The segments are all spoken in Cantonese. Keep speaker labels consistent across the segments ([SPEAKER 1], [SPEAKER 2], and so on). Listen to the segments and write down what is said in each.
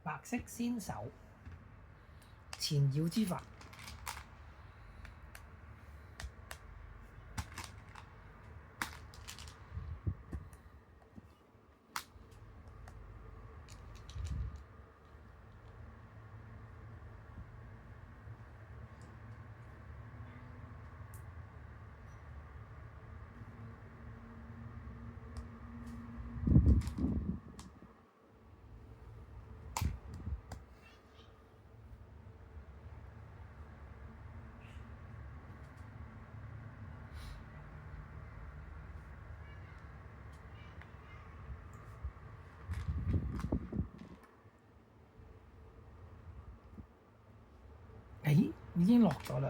[SPEAKER 1] 白色先手，纏繞之法。誒，已經落咗啦。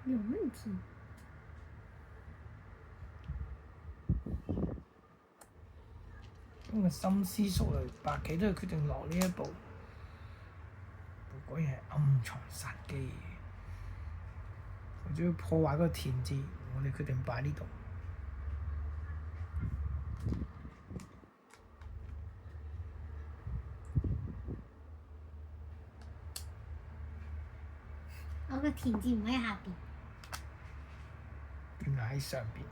[SPEAKER 2] 有問題。
[SPEAKER 1] 咁個深思熟慮，白棋都係決定落呢一步。果然係暗藏殺機，為咗要破壞嗰個田字，我哋決定擺呢度。
[SPEAKER 2] 我個田字唔喺下邊，
[SPEAKER 1] 原來喺上邊。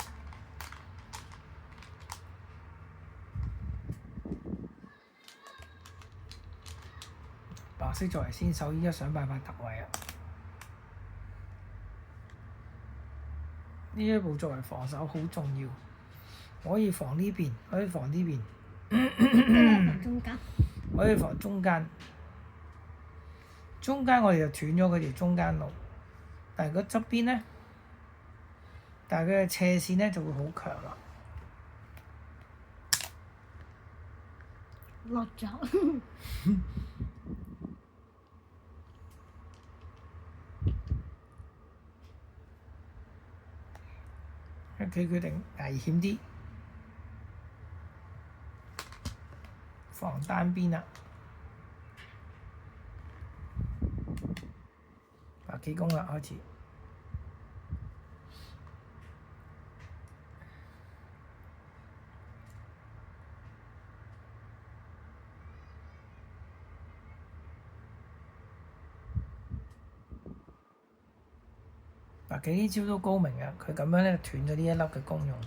[SPEAKER 1] 白色作為先手，依家想辦法突圍啊！呢一步作為防守好重要，可以防呢邊，可以防呢邊，
[SPEAKER 2] 防中間，
[SPEAKER 1] 可以防中間。中間我哋就斷咗佢條中間路，但係佢側邊咧，但係佢嘅斜線咧就會好強啦。
[SPEAKER 2] 落咗。
[SPEAKER 1] 佢決定危險啲，防單邊啦。白棋攻啦，開始。白棋呢招都高明啊！佢咁樣咧斷咗呢一粒嘅功用。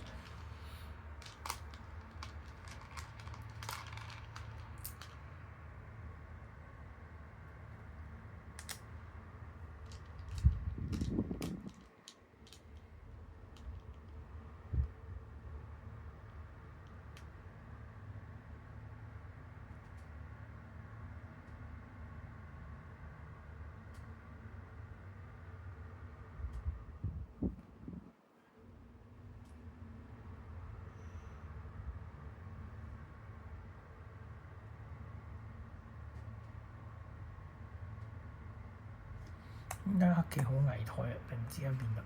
[SPEAKER 1] 點解黑棋好危殆啊？突然之間變得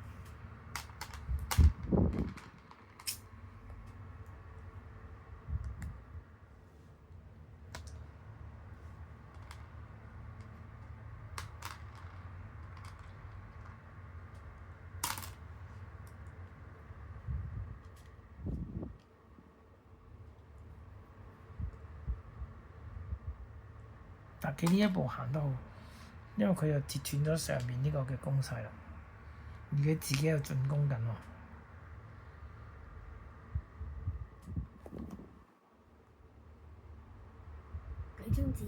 [SPEAKER 1] 白棋呢一步行得好，因為佢又截斷咗上面呢個嘅攻勢啦，而佢自己又進攻緊喎。
[SPEAKER 2] 舉中指。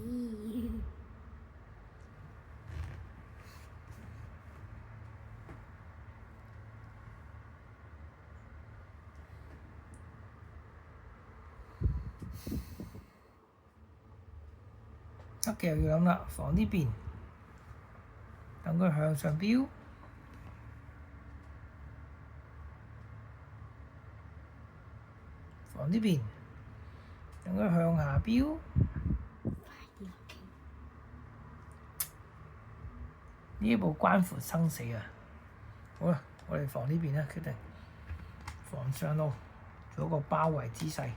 [SPEAKER 1] 黑棋又要諗啦，防呢邊，等佢向上飆，防呢邊，等佢向下飆。呢一步關乎生死啊！好啦，我哋防呢邊啦，決定防上路，做一個包圍姿勢。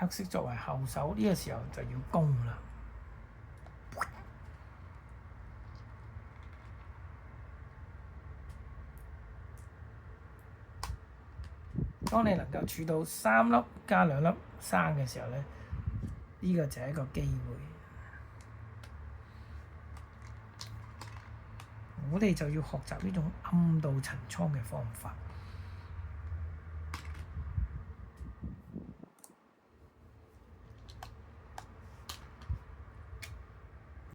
[SPEAKER 1] 黑色作為後手，呢個時候就要攻啦。當你能夠儲到3粒加2粒生嘅時候咧，呢個就係一個機會。我哋就要學習呢種暗度陳倉嘅方法。